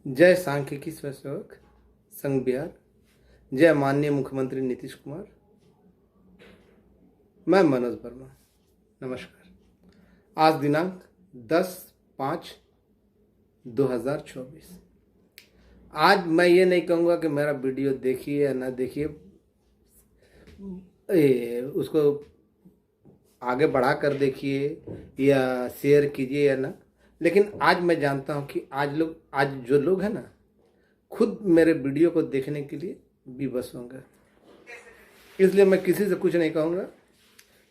जय सांख्यिकी स्वयंसेवक संघ बिहार। जय माननीय मुख्यमंत्री नीतीश कुमार। मैं मनोज वर्मा। नमस्कार। आज दिनांक 10/5/2024। आज मैं ये नहीं कहूँगा कि मेरा वीडियो देखिए या ना देखिए, उसको आगे बढ़ा कर देखिए या शेयर कीजिए या ना, लेकिन आज मैं जानता हूँ कि आज जो लोग हैं ना, खुद मेरे वीडियो को देखने के लिए विवश होंगे। इसलिए मैं किसी से कुछ नहीं कहूँगा।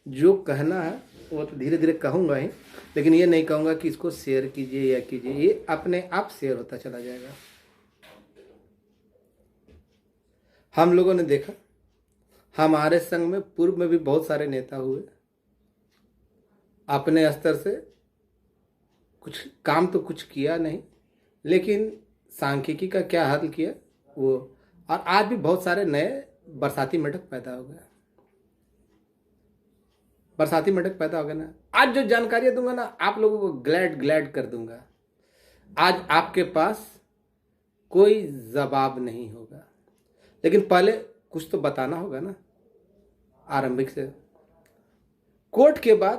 जो कहना है वो तो धीरे धीरे कहूँगा ही, लेकिन ये नहीं कहूँगा कि इसको शेयर कीजिए या कीजिए। ये अपने आप शेयर होता चला जाएगा। हम लोगों ने देखा, हमारे संघ में पूर्व में भी बहुत सारे नेता हुए। अपने स्तर से कुछ काम तो कुछ किया नहीं, लेकिन सांख्यिकी का क्या हल किया वो। और आज भी बहुत सारे नए बरसाती मेढक पैदा हो गए। बरसाती मेढक पैदा हो गए ना। आज जो जानकारियां दूंगा ना, आप लोगों को ग्लैड कर दूंगा। आज आपके पास कोई जवाब नहीं होगा, लेकिन पहले कुछ तो बताना होगा ना। आरंभिक से कोर्ट के बाद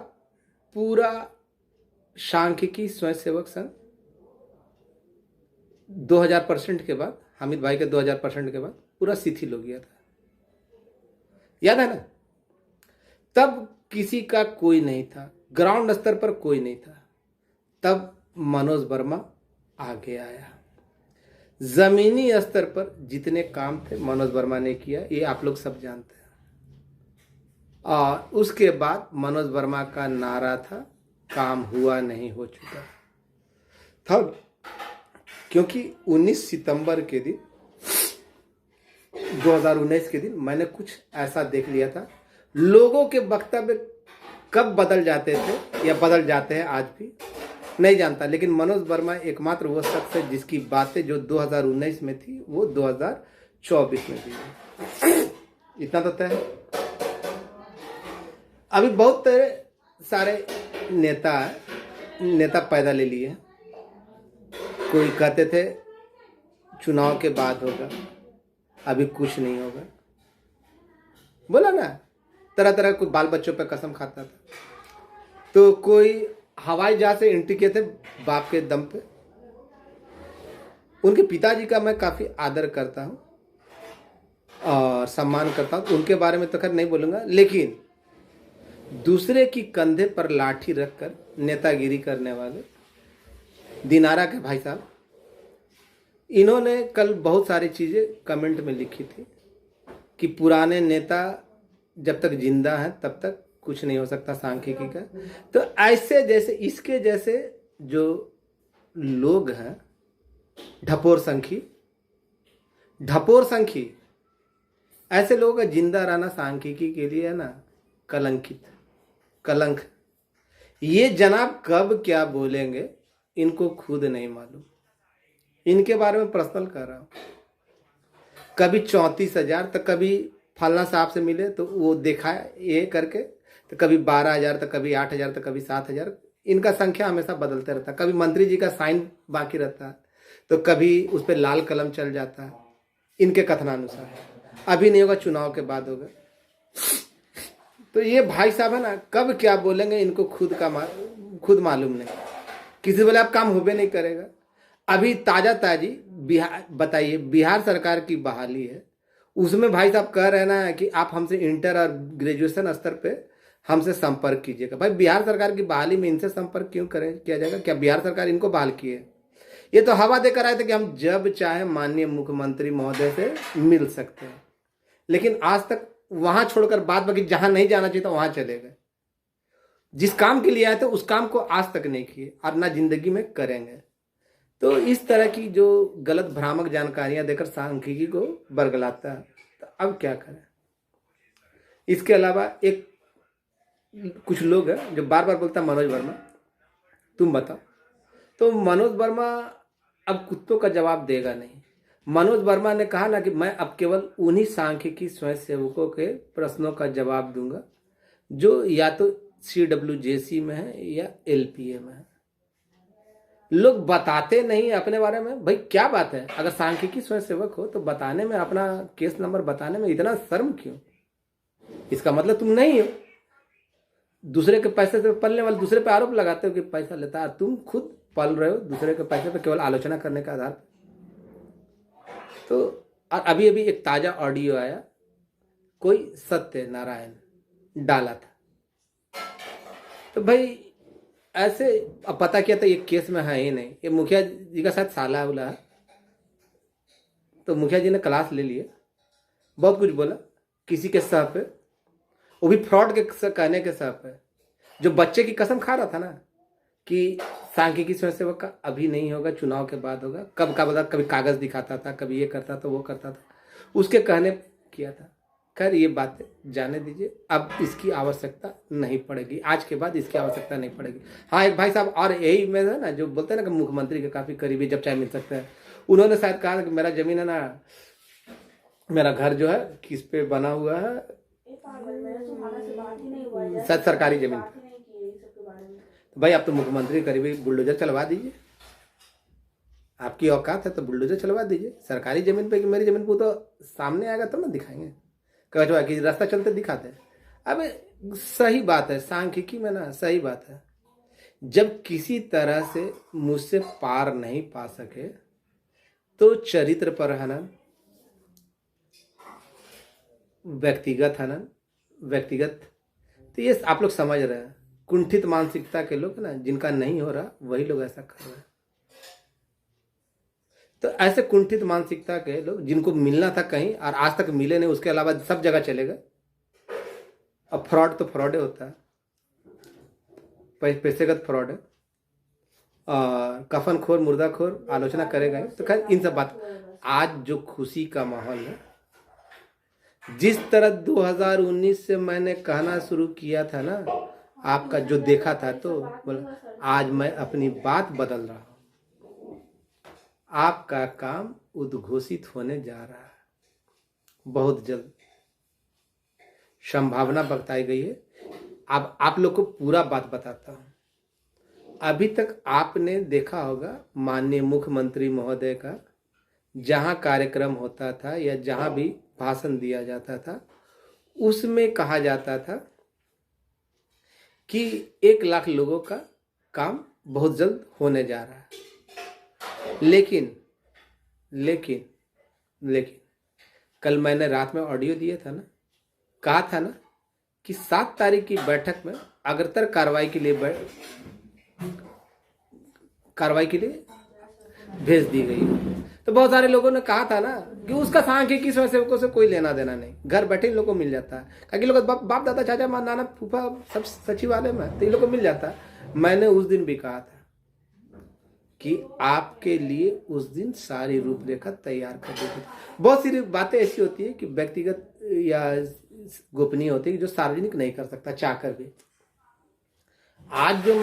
पूरा सांख्यिकी स्वयंसेवक संघ 2000% के बाद, हामिद भाई के 2000% के बाद पूरा शिथिल हो गया था। याद है ना? तब किसी का कोई नहीं था, ग्राउंड स्तर पर कोई नहीं था। तब मनोज वर्मा आगे आया। जमीनी स्तर पर जितने काम थे मनोज वर्मा ने किया, ये आप लोग सब जानते हैं। और उसके बाद मनोज वर्मा का नारा था, काम हुआ नहीं हो चुका था। क्योंकि 19 सितंबर के दिन 2019 के दिन मैंने कुछ ऐसा देख लिया था। लोगों के वक्तव्य कब बदल जाते थे या बदल जाते हैं आज भी नहीं जानता, लेकिन मनोज वर्मा एकमात्र वो शख्स है जिसकी बातें जो 2019 में थी वो 2024 में भी। इतना तो तय है। अभी बहुत सारे नेता पैदा ले लिए। कोई कहते थे चुनाव के बाद होगा, अभी कुछ नहीं होगा। बोला ना, तरह तरह कोई बाल बच्चों पे कसम खाता था। तो कोई हवाई जहाज से एंट्री किए थे बाप के दम पे। उनके पिताजी का मैं काफ़ी आदर करता हूँ और सम्मान करता हूँ, तो उनके बारे में तो खैर नहीं बोलूँगा। लेकिन दूसरे की कंधे पर लाठी रखकर नेतागिरी करने वाले दिनारा के भाई साहब, इन्होंने कल बहुत सारी चीज़ें कमेंट में लिखी थी कि पुराने नेता जब तक जिंदा हैं तब तक कुछ नहीं हो सकता सांख्यिकी का। तो ऐसे जैसे इसके जैसे जो लोग हैं, ढपोर संखी ऐसे लोगों का जिंदा रहना सांख्यिकी के लिए है ना कलंक। ये जनाब कब क्या बोलेंगे इनको खुद नहीं मालूम। इनके बारे में पर्सनल कर रहा हूँ। कभी 34,000 तो कभी फलना साहब से मिले तो वो देखा ये करके, तो कभी 12,000 तो कभी 8,000 तो कभी 7,000। इनका संख्या हमेशा बदलते रहता है। कभी मंत्री जी का साइन बाकी रहता है तो कभी उस पर लाल कलम चल जाता है। इनके कथनानुसार अभी नहीं होगा, चुनाव के बाद होगा। तो ये भाई साहब है ना, कब क्या बोलेंगे इनको खुद मालूम नहीं। किसी बोले आप काम होबे नहीं करेगा। अभी ताजी बिहार बताइए, बिहार सरकार की बहाली है, उसमें भाई साहब कह रहे ना कि आप हमसे इंटर और ग्रेजुएशन स्तर पे हमसे संपर्क कीजिएगा। भाई बिहार सरकार की बहाली में इनसे संपर्क क्यों किया जाएगा? क्या बिहार सरकार इनको बहाल की है? ये तो हवा देकर आए थे कि हम जब चाहे माननीय मुख्यमंत्री महोदय से मिल सकते हैं, लेकिन आज तक वहां छोड़कर बाद बाकी जहां नहीं जाना चाहिए था वहां चले गए। जिस काम के लिए आए थे उस काम को आज तक नहीं किए और ना जिंदगी में करेंगे। तो इस तरह की जो गलत भ्रामक जानकारियां देकर सांख्यिकी को बरगलाता है, तो अब क्या करें? इसके अलावा कुछ लोग हैं जो बार बार बोलता है मनोज वर्मा तुम बताओ। तो मनोज वर्मा अब कुत्तों का जवाब देगा नहीं। मनोज वर्मा ने कहा ना कि मैं अब केवल उन्हीं सांख्यिकी स्वयंसेवकों के प्रश्नों का जवाब दूंगा जो या तो CWJC में है या LPA में है। लोग बताते नहीं अपने बारे में। भाई क्या बात है, अगर सांख्यिकी स्वयंसेवक हो तो बताने में, अपना केस नंबर बताने में इतना शर्म क्यों? इसका मतलब तुम नहीं हो। दूसरे के पैसे से पलने वाले, दूसरे पे आरोप लगाते हो कि पैसा लेता है, तुम खुद पल रहे हो दूसरे के पैसे पे केवल आलोचना करने का आधार। तो और अभी अभी एक ताजा ऑडियो आया, कोई सत्यनारायण डाला था। तो भाई ऐसे, अब पता किया था ये केस में है ही नहीं, ये मुखिया जी का शायद साला उला है। तो मुखिया जी ने क्लास ले लिया, बहुत कुछ बोला किसी के सह पे, वो भी फ्रॉड के कहने के सह पे। जो बच्चे की कसम खा रहा था ना कि सांख्यिकी स्वयंसेवक का अभी नहीं होगा, चुनाव के बाद होगा, कब का बता, कभी कागज दिखाता था, कभी ये करता था, वो करता था, उसके कहने किया था। खैर ये बातें जाने दीजिए, अब इसकी आवश्यकता नहीं पड़ेगी, आज के बाद इसकी आवश्यकता नहीं पड़ेगी। हाँ एक भाई साहब और यही में है ना, जो बोलते हैं ना कि मुख्यमंत्री के काफी करीबी, जब चाहे मिल सकते हैं, उन्होंने शायद कहा कि मेरा जमीन है ना, मेरा घर जो है किस पे बना हुआ है, शायद सरकारी जमीन पे। तो भाई आप तो मुख्यमंत्री करीबी, बुलडोजर चलवा दीजिए, आपकी औकात है तो बुलडोजर चलवा दीजिए सरकारी जमीन पे। कि मेरी जमीन पे तो सामने आएगा तब ना दिखाएंगे, कचवा कि रास्ता चलते दिखाते हैं। अब सही बात है, सांख्यिकी में ना सही बात है, जब किसी तरह से मुझसे पार नहीं पा सके तो चरित्र पर हनन, व्यक्तिगत हनन, व्यक्तिगत, तो ये आप लोग समझ रहे हैं, कुंठित मानसिकता के लोग ना, जिनका नहीं हो रहा वही लोग ऐसा कर रहे हैं। तो ऐसे कुंठित मानसिकता के लोग, जिनको मिलना था कहीं और आज तक मिले नहीं, उसके अलावा सब जगह चले गए। अब फ्रॉड तो फ्रॉड होता है, पैसेगत फ्रॉड है, और कफनखोर मुर्दाखोर आलोचना करेगा। तो खैर इन सब बात, आज जो खुशी का माहौल है, जिस तरह 2019 से मैंने कहना शुरू किया था ना, आपका जो देखा था, तो बोला आज मैं अपनी बात बदल रहा हूं। आपका काम उद्घोषित होने जा रहा है बहुत जल्द, संभावना बताई गई है। अब आप लोग को पूरा बात बताता हूं। अभी तक आपने देखा होगा माननीय मुख्यमंत्री महोदय का जहां कार्यक्रम होता था या जहां भी भाषण दिया जाता था, उसमें कहा जाता था कि 1 लाख लोगों का काम बहुत जल्द होने जा रहा है। लेकिन लेकिन लेकिन कल मैंने रात में ऑडियो दिया था ना, कहा था ना कि 7 तारीख की बैठक में अग्रतर कार्रवाई के लिए भेज दी गई। तो बहुत सारे लोगों ने कहा था ना कि उसका सांख्यिकी स्वयंसेवकों से कोई लेना देना नहीं, घर बैठे इन लोगों को मिल जाता है, क्योंकि लोग बाप दादा चाचा माँ नाना फूफा सब सचिवालय में, तो इन लोगों को मिल जाता है। मैंने उस दिन भी कहा था कि आपके लिए उस दिन सारी रूपरेखा तैयार कर दी थी। बहुत सी बातें ऐसी होती है कि व्यक्तिगत या गोपनीय होती है, जो सार्वजनिक नहीं कर सकता चाह कर भी। आज जो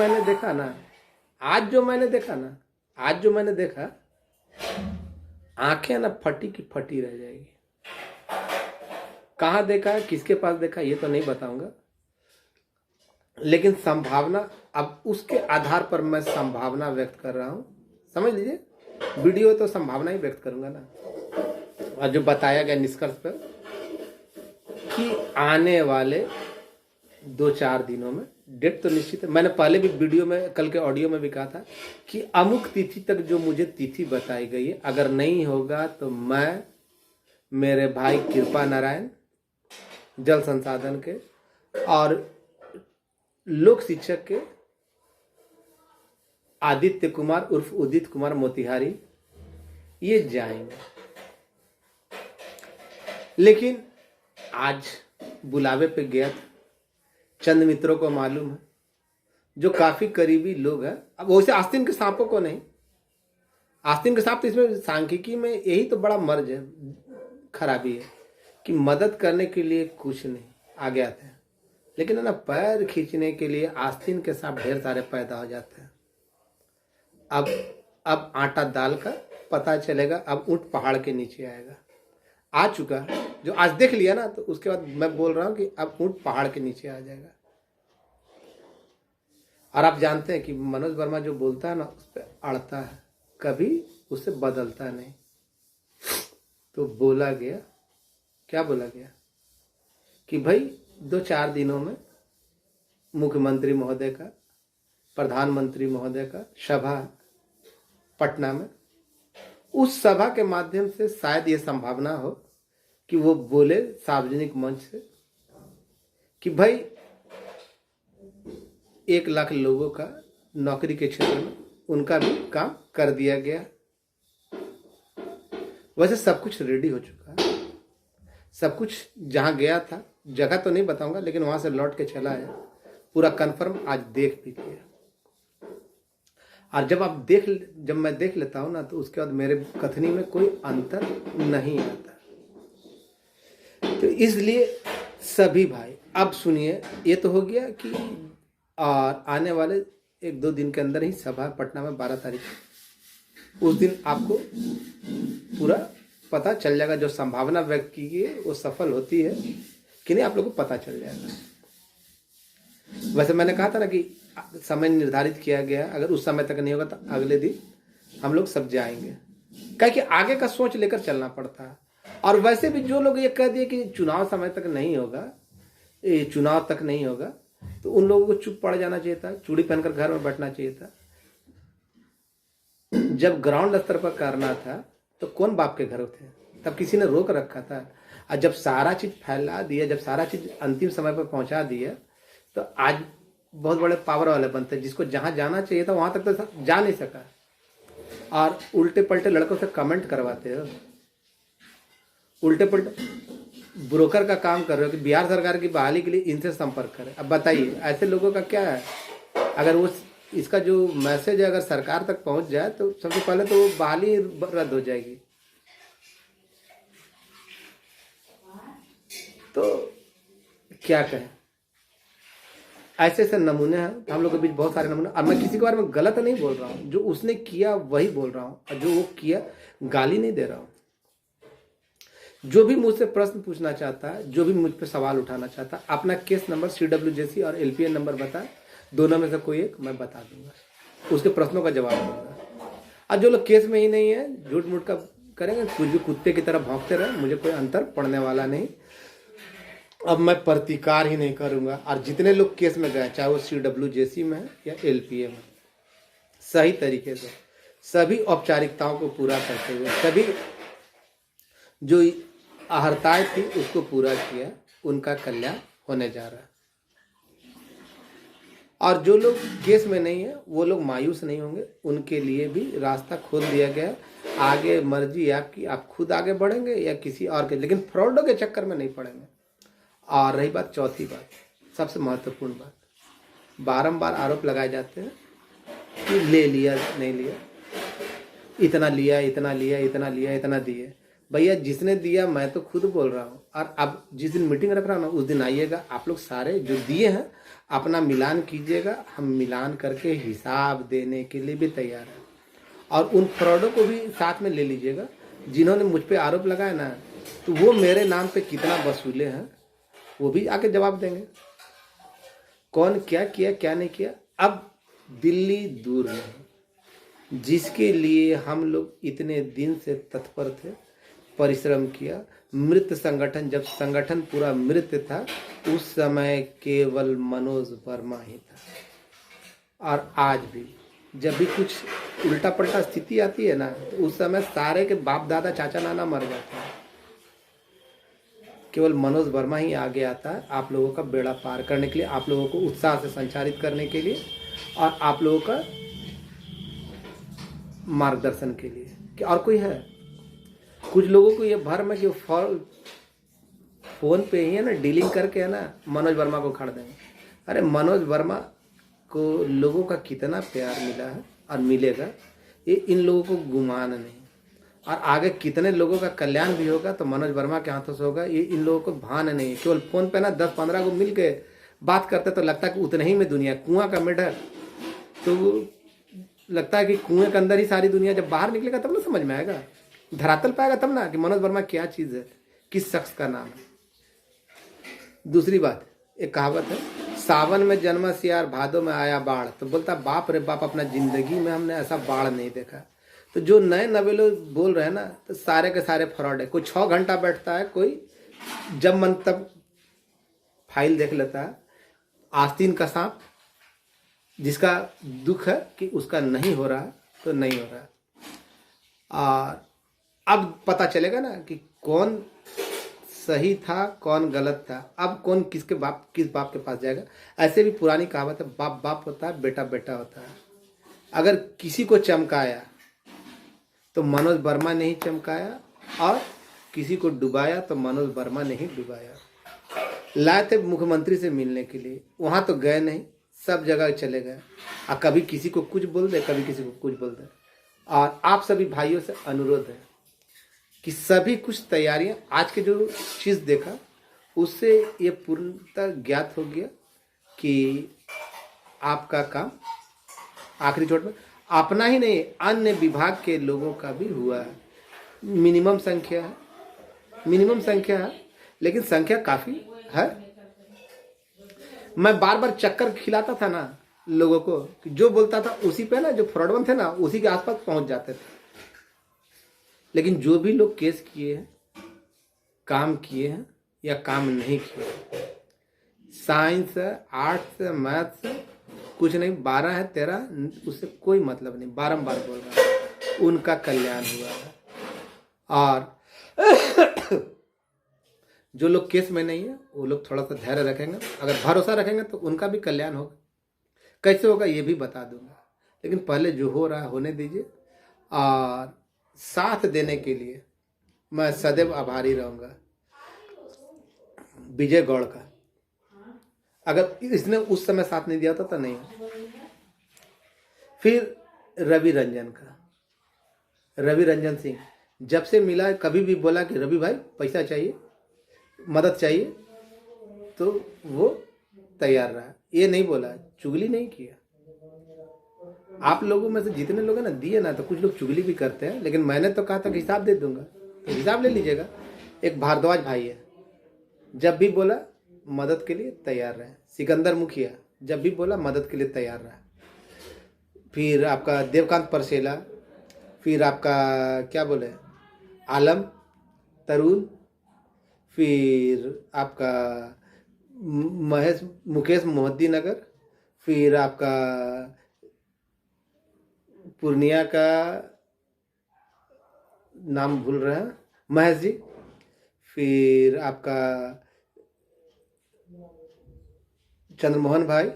मैंने देखा, आंखें ना फटी की फटी रह जाएगी। कहां देखा, किसके पास देखा, ये तो नहीं बताऊंगा, लेकिन संभावना, अब उसके आधार पर मैं संभावना व्यक्त कर रहा हूं। समझ लीजिए, वीडियो तो संभावना ही व्यक्त करूंगा ना। और जो बताया गया निष्कर्ष पर कि आने वाले 2-4 दिनों में, डेट तो निश्चित है, मैंने पहले भी वीडियो में, कल के ऑडियो में भी कहा था कि अमुक तिथि तक जो मुझे तिथि बताई गई है, अगर नहीं होगा तो मैं, मेरे भाई कृपा नारायण जल संसाधन के और लोक शिक्षक के आदित्य कुमार उर्फ उदित कुमार मोतिहारी, ये जाएंगे। लेकिन आज बुलावे पे गया था, चंद मित्रों को मालूम है, जो काफी करीबी लोग हैं। अब वैसे आस्तीन के सांपों को नहीं, आस्तीन के सांप तो इसमें सांख्यिकी में यही तो बड़ा मर्ज है, खराबी है कि मदद करने के लिए कुछ नहीं आगे आते हैं, लेकिन है ना पैर खींचने के लिए आस्तीन के सांप ढेर सारे पैदा हो जाते हैं। अब आटा दाल का पता चलेगा, अब ऊंट पहाड़ के नीचे आएगा, आ चुका है। जो आज देख लिया ना, तो उसके बाद मैं बोल रहा हूं कि अब ऊंट पहाड़ के नीचे आ जाएगा। और आप जानते हैं कि मनोज वर्मा जो बोलता है ना उस पर अड़ता है, कभी उसे बदलता नहीं। तो बोला गया, क्या बोला गया कि भाई 2-4 दिनों में मुख्यमंत्री महोदय का, प्रधानमंत्री महोदय का सभा पटना में, उस सभा के माध्यम से शायद ये संभावना हो कि वो बोले सार्वजनिक मंच से कि भाई 1 लाख लोगों का नौकरी के क्षेत्र में उनका भी काम कर दिया गया। वैसे सब कुछ रेडी हो चुका है, सब कुछ जहां गया था, जगह तो नहीं बताऊंगा, लेकिन वहां से लौट के चला है, पूरा कंफर्म आज देख भी लिया। और जब मैं देख लेता हूं ना, तो उसके बाद मेरे कथनी में कोई अंतर नहीं आता। तो इसलिए सभी भाई अब सुनिए, ये तो हो गया कि और आने वाले 1-2 दिन के अंदर ही सभा पटना में 12 तारीख, उस दिन आपको पूरा पता चल जाएगा। जो संभावना व्यक्त की गई है वो सफल होती है कि नहीं, आप लोगों को पता चल जाएगा। वैसे मैंने कहा था ना कि समय निर्धारित किया गया, अगर उस समय तक नहीं होगा तो अगले दिन हम लोग सब जाएंगे, क्या कि आगे का सोच लेकर चलना पड़ता है। और वैसे भी जो लोग ये कह दिए कि चुनाव समय तक नहीं होगा, चुनाव तक नहीं होगा, तो उन लोगों को चुप पड़ जाना चाहिए था, चूड़ी पहनकर घर में बैठना चाहिए था। जब ग्राउंड स्तर पर करना था तो कौन बाप के घर थे, तब किसी ने रोक रखा था। और जब सारा चीज फैला दिया, जब सारा चीज अंतिम समय पर पहुंचा दिया, तो आज बहुत बड़े पावर वाले बनते हैं। जिसको जहां जाना चाहिए था वहां तक तो जा नहीं सका, और उल्टे पलटे लड़कों से कमेंट करवाते हो, उल्टे पलटे ब्रोकर का काम कर रहे हो कि बिहार सरकार की बहाली के लिए इनसे संपर्क करें। अब बताइए ऐसे लोगों का क्या है। अगर वो इसका जो मैसेज है अगर सरकार तक पहुंच जाए तो सबसे पहले तो वो बहाली रद्द हो जाएगी। तो क्या कहें, ऐसे ऐसे नमूने हैं हम लोग के बीच, बहुत सारे नमूने। और मैं किसी के बारे में गलत नहीं बोल रहा हूँ, जो उसने किया वही बोल रहा हूँ, और जो वो किया गाली नहीं दे रहा हूँ। जो भी मुझसे प्रश्न पूछना चाहता है, जो भी मुझ पे सवाल उठाना चाहता है, अपना केस नंबर CWJC और LPN नंबर बताए, दोनों में से कोई एक मैं बता दूंगा, उसके प्रश्नों का जवाब दूंगा। और जो लोग केस में ही नहीं है, झूठ मूठ का करेंगे, कुछ भी कुत्ते की तरह भौंकते रहे, मुझे कोई अंतर पड़ने वाला नहीं। अब मैं प्रतिकार ही नहीं करूंगा। और जितने लोग केस में गए, चाहे वो CWJC में है या LPA में, सही तरीके से सभी औपचारिकताओं को पूरा करते हुए, सभी जो आहर्ताएं थी उसको पूरा किया, उनका कल्याण होने जा रहा है। और जो लोग केस में नहीं है वो लोग मायूस नहीं होंगे, उनके लिए भी रास्ता खोल दिया गया। आगे मर्जी आपकी, आप खुद आगे बढ़ेंगे या किसी और के, लेकिन फ्रॉडों के चक्कर में नहीं पड़ेंगे। और रही बात, चौथी बात, सबसे महत्वपूर्ण बात, बारंबार आरोप लगाए जाते हैं कि ले लिया नहीं लिया, इतना लिया, इतना लिया, इतना लिया, इतना दिए। भैया जिसने दिया, मैं तो खुद बोल रहा हूँ। और अब जिस दिन मीटिंग रख रहा हूँ ना, उस दिन आइएगा, आप लोग सारे जो दिए हैं अपना मिलान कीजिएगा, हम मिलान करके हिसाब देने के लिए भी तैयार हैं। और उन फ्रॉडों को भी साथ में ले लीजिएगा जिन्होंने मुझ पे आरोप लगाया ना, तो वो मेरे नाम पे कितना वसूले हैं वो भी आके जवाब देंगे, कौन क्या किया क्या नहीं किया। अब दिल्ली दूर नहीं, जिसके लिए हम लोग इतने दिन से तत्पर थे, परिश्रम किया, मृत संगठन, जब संगठन पूरा मृत था उस समय केवल मनोज वर्मा ही था। और आज भी जब भी कुछ उल्टा पलटा स्थिति आती है ना, तो उस समय सारे के बाप दादा चाचा नाना मर जाते हैं, केवल मनोज वर्मा ही आगे आता है आप लोगों का बेड़ा पार करने के लिए, आप लोगों को उत्साह से संचारित करने के लिए, और आप लोगों का मार्गदर्शन के लिए। कि और कोई है? कुछ लोगों को ये भ्रम है कि फोन पे ही है ना डीलिंग करके है ना मनोज वर्मा को खड़ देंगे। अरे मनोज वर्मा को लोगों का कितना प्यार मिला है और मिलेगा, ये इन लोगों को गुमान नहीं। और आगे कितने लोगों का कल्याण भी होगा तो मनोज वर्मा के हाथों से होगा, ये इन लोगों को भान नहीं है। केवल फोन पे ना 10-15 को मिल के बात करते तो लगता है कि उतने ही में दुनिया, कुआं का मेढक, तो लगता है कि कुएं के अंदर ही सारी दुनिया। जब बाहर निकलेगा तब ना समझ में आएगा, धरातल पाएगा तब ना कि मनोज वर्मा क्या चीज है, किस शख्स का नाम है। दूसरी बात, एक कहावत है, सावन में जन्मा सियार भादों में आया बाढ़, तो बोलता बाप रे बाप, अपना जिंदगी में हमने ऐसा बाढ़ नहीं देखा। तो जो नए नवे लोग बोल रहे हैं ना, तो सारे के सारे फ्रॉड है। कोई 6 घंटा बैठता है, कोई जब मन तब फाइल देख लेता है। आस्तीन का सांप, जिसका दुख है कि उसका नहीं हो रहा तो नहीं हो रहा। और अब पता चलेगा ना कि कौन सही था कौन गलत था। अब कौन किस बाप के पास जाएगा। ऐसे भी पुरानी कहावत है, बाप बाप होता है, बेटा बेटा होता है। अगर किसी को चमकाया तो मनोज वर्मा ने ही चमकाया, और किसी को डुबाया तो मनोज वर्मा ने ही डुबाया। लाए थे मुख्यमंत्री से मिलने के लिए, वहां तो गए नहीं, सब जगह चले गए। और कभी किसी को कुछ बोल दे, कभी किसी को कुछ बोल दे। और आप सभी भाइयों से अनुरोध है कि सभी कुछ तैयारियां, आज के जो चीज़ देखा उससे ये पूर्णतः ज्ञात हो गया कि आपका काम आखिरी चोट में अपना ही नहीं, अन्य विभाग के लोगों का भी हुआ है। मिनिमम संख्या है, लेकिन संख्या काफ़ी है। मैं बार बार चक्कर खिलाता था ना लोगों को, कि जो बोलता था उसी पे ना, जो फ्रॉडवन थे ना उसी के आसपास पहुंच जाते थे। लेकिन जो भी लोग केस किए हैं, काम किए हैं या काम नहीं किए, साइंस है, आर्ट्स है, मैथ्स है, कुछ नहीं, 12 है 13, उससे कोई मतलब नहीं। बारंबार बोल रहा है, उनका कल्याण हुआ है। और जो लोग केस में नहीं है वो लोग थोड़ा सा धैर्य रखेंगे, अगर भरोसा रखेंगे तो उनका भी कल्याण होगा। कैसे होगा ये भी बता दूंगा, लेकिन पहले जो हो रहा है होने दीजिए। और साथ देने के लिए मैं सदैव आभारी रहूंगा विजय गौड़ का। अगर इसने उस समय साथ नहीं दिया था तो नहीं। फिर रवि रंजन सिंह जब से मिला, कभी भी बोला कि रवि भाई पैसा चाहिए, मदद चाहिए, तो वो तैयार रहा। ये नहीं बोला, चुगली नहीं किया। आप लोगों में से जितने लोग हैं ना दिए ना, तो कुछ लोग चुगली भी करते हैं, लेकिन मैंने तो कहा था कि हिसाब दे दूंगा, तो हिसाब ले लीजिएगा। एक भारद्वाज भाई है, जब भी बोला मदद के लिए तैयार रहे। सिकंदर मुखिया जब भी बोला मदद के लिए तैयार रहा। फिर आपका देवकांत परसेला, फिर आपका क्या बोले आलम तरुण, फिर आपका मुकेश मोहद्दी नगर, फिर आपका पूर्णिया का नाम भूल रहे हैं, महेश जी, फिर आपका चंद्रमोहन भाई,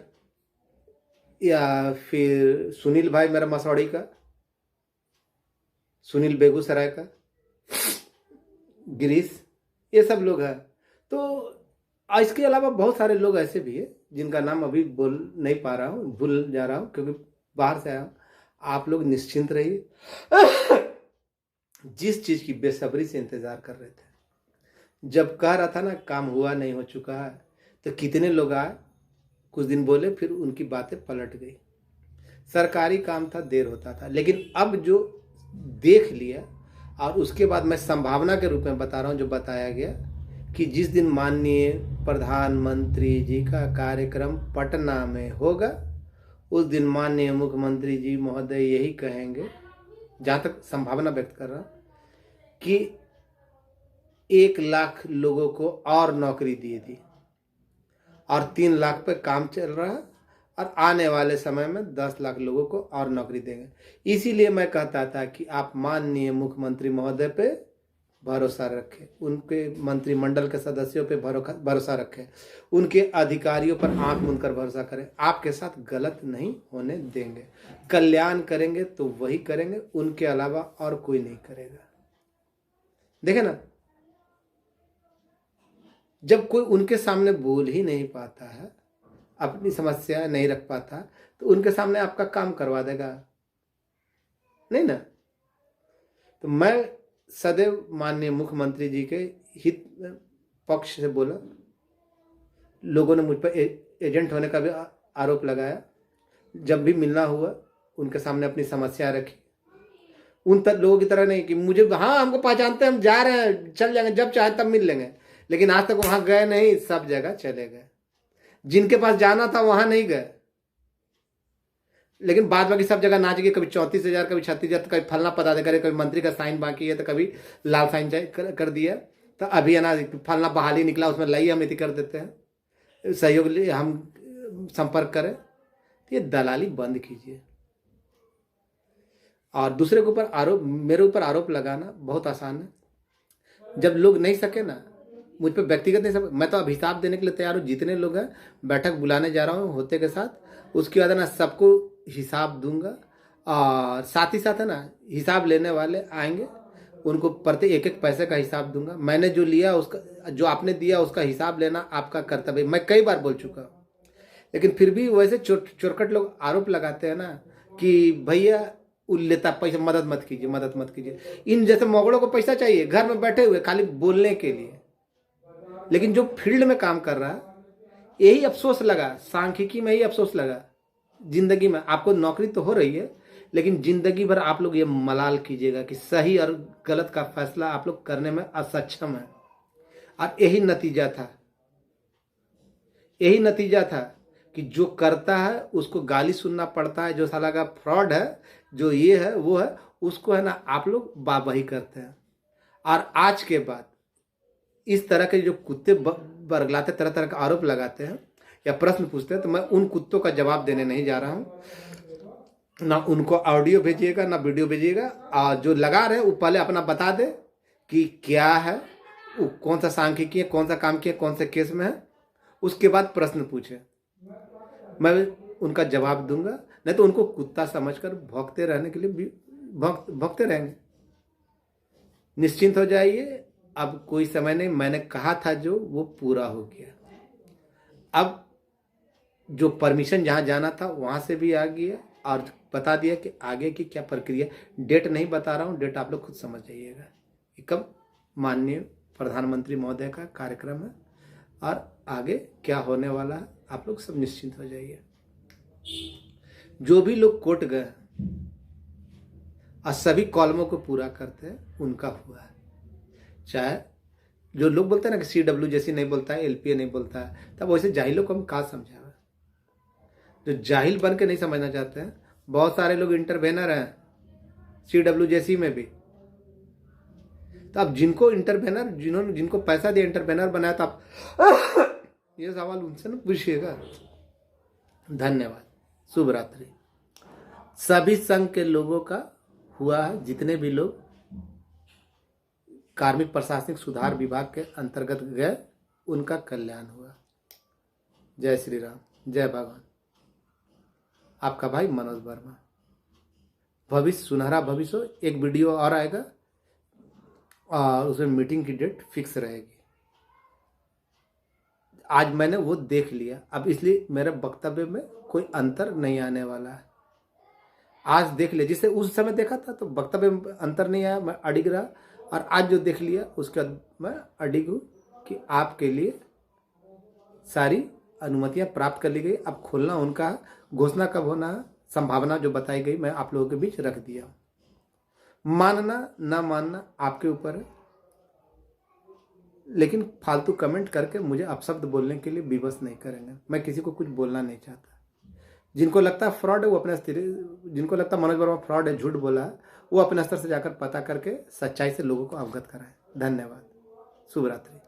या फिर सुनील भाई मेरा मसौड़ी का, सुनील बेगूसराय का, गिरीश, ये सब लोग हैं। तो इसके अलावा बहुत सारे लोग ऐसे भी हैं जिनका नाम अभी बोल नहीं पा रहा हूँ, भूल जा रहा हूँ क्योंकि बाहर से आया हूँ। आप लोग निश्चिंत रहिए। जिस चीज की बेसब्री से इंतजार कर रहे थे, जब कह रहा था ना काम हुआ नहीं हो चुका है, तो कितने लोग आए, कुछ दिन बोले, फिर उनकी बातें पलट गई। सरकारी काम था, देर होता था, लेकिन अब जो देख लिया, और उसके बाद मैं संभावना के रूप में बता रहा हूँ जो बताया गया कि जिस दिन माननीय प्रधानमंत्री जी का कार्यक्रम पटना में होगा, उस दिन माननीय मुख्यमंत्री जी महोदय यही कहेंगे, जहाँ तक संभावना व्यक्त कर रहा हूँ, कि 1 लाख लोगों को और नौकरी दे दी और 3 लाख पे काम चल रहा है, और आने वाले समय में 10 लाख लोगों को और नौकरी देंगे। इसीलिए मैं कहता था कि आप माननीय मुख्यमंत्री महोदय पे भरोसा रखें, उनके मंत्रिमंडल के सदस्यों पे भरोसा रखें, उनके अधिकारियों पर आंख मूंद कर भरोसा करें। आपके साथ गलत नहीं होने देंगे। कल्याण करेंगे तो वही करेंगे, उनके अलावा और कोई नहीं करेगा। देखे ना, जब कोई उनके सामने बोल ही नहीं पाता है, अपनी समस्या नहीं रख पाता, तो उनके सामने आपका काम करवा देगा नहीं ना। तो मैं सदैव माननीय मुख्यमंत्री जी के हित पक्ष से बोला। लोगों ने मुझ पर एजेंट होने का भी आरोप लगाया। जब भी मिलना हुआ उनके सामने अपनी समस्या रखी, उन तक लोगों की तरह नहीं कि मुझे हाँ हमको पहचानते हैं, हम जा रहे हैं, चल जाएंगे, जब चाहे तब मिल लेंगे, लेकिन आज तक वहां गए नहीं, सब जगह चले गए। जिनके पास जाना था वहां नहीं गए, लेकिन बाद बाकी सब जगह नाच गए। कभी 34,000, कभी 36,000, कभी फलना पदाधिकारी, कभी मंत्री का साइन बाकी है तो कभी लाल साइन कर दिया। तो अभी है ना फलना बहाली निकला, उसमें लाइए हम इति कर देते हैं, सहयोग लिए हम संपर्क करें। ये दलाली बंद कीजिए। और दूसरे के ऊपर आरोप, मेरे ऊपर आरोप लगाना बहुत आसान है। जब लोग नहीं सके ना, मुझ पर व्यक्तिगत नहीं सके, मैं तो अब हिसाब देने के लिए तैयार हूँ। जितने लोग हैं बैठक बुलाने जा रहा हूँ होते के साथ, उसके बाद है ना सबको हिसाब दूंगा। और साथ ही साथ है ना हिसाब लेने वाले आएंगे, उनको प्रति एक एक पैसे का हिसाब दूंगा। मैंने जो लिया उसका, जो आपने दिया उसका हिसाब लेना आपका कर्तव्य। मैं कई बार बोल चुका हूँ, लेकिन फिर भी वैसे चोरकट लोग आरोप लगाते हैं ना कि भैया लेता पैसा, मदद मत कीजिए, मदद मत कीजिए। इन जैसे मोगड़ों को पैसा चाहिए घर में बैठे हुए खाली बोलने के लिए, लेकिन जो फील्ड में काम कर रहा है, यही अफसोस लगा, सांख्यिकी में यही अफसोस लगा। जिंदगी में आपको नौकरी तो हो रही है, लेकिन जिंदगी भर आप लोग ये मलाल कीजिएगा कि सही और गलत का फैसला आप लोग करने में असक्षम है। और यही नतीजा था, यही नतीजा था कि जो करता है उसको गाली सुनना पड़ता है। जो साला का फ्रॉड है, जो ये है वो है, उसको है ना आप लोग वाहवाही करते हैं। और आज के बाद इस तरह के जो कुत्ते बरगलाते, तरह तरह का आरोप लगाते हैं या प्रश्न पूछते हैं, तो मैं उन कुत्तों का जवाब देने नहीं जा रहा हूं। ना उनको ऑडियो भेजिएगा ना वीडियो भेजिएगा। और जो लगा रहे वो पहले अपना बता दे कि क्या है, वो कौन सा सांख्यिकी है, कौन सा काम किया, कौन से केस में है, उसके बाद प्रश्न पूछे, मैं उनका जवाब दूंगा। नहीं तो उनको कुत्ता समझकर भौंकते रहने के लिए भौंकते रहेंगे। निश्चिंत हो जाइए, अब कोई समय नहीं। मैंने कहा था जो वो पूरा हो गया। अब जो परमिशन जहां जाना था वहां से भी आ गया और बता दिया कि आगे की क्या प्रक्रिया। डेट नहीं बता रहा हूं, डेट आप लोग खुद समझ जाइएगा कि कब माननीय प्रधानमंत्री महोदय का कार्यक्रम है और आगे क्या होने वाला है। आप लोग सब निश्चिंत हो जाइए। जो भी लोग कोर्ट गए और सभी कॉलमों को पूरा करते हैं उनका हुआ है। चाहे जो लोग बोलते हैं ना कि CW जैसी नहीं बोलता है, LPA नहीं बोलता है, तब वैसे जाहिलों को हम कहाँ समझावे। जो जाहिल बन के नहीं समझना चाहते हैं, बहुत सारे लोग इंटरवेनर हैं CW जैसी में भी। तो अब जिनको इंटरवेनर, जिनको पैसा दिया इंटरवेनर बनाया, तो आप ये सवाल उनसे ना पूछिएगा। धन्यवाद, शुभ रात्रि। सभी संघ के लोगों का हुआ है, जितने भी लोग कार्मिक प्रशासनिक सुधार विभाग के अंतर्गत गए उनका कल्याण हुआ। जय श्री राम, जय भगवान। आपका भाई मनोज वर्मा। भविष्य सुनहरा भविष्य हो। एक वीडियो और आएगा और उसमें मीटिंग की डेट फिक्स रहेगी। आज मैंने वो देख लिया, अब इसलिए मेरे वक्तव्य में कोई अंतर नहीं आने वाला है। आज देख लिया, जिसे उस समय देखा था तो वक्तव्य में अंतर नहीं आया, मैं अडिग रहा। और आज जो देख लिया उसके बाद मैं अडिग हूँ कि आपके लिए सारी अनुमतियां प्राप्त कर ली गई। अब खोलना उनका है, घोषणा कब होना है, संभावना जो बताई गई मैं आप लोगों के बीच रख दिया। मानना ना मानना आपके ऊपर है, लेकिन फालतू कमेंट करके मुझे अपशब्द बोलने के लिए विवश नहीं करेंगे। मैं किसी को कुछ बोलना नहीं चाहता। जिनको लगता है फ्रॉड है वो अपने स्थिति, जिनको लगता है मनोज वर्मा फ्रॉड है, झूठ बोला है, वो अपने स्तर से जाकर पता करके सच्चाई से लोगों को अवगत कराएं। धन्यवाद, शुभ रात्रि।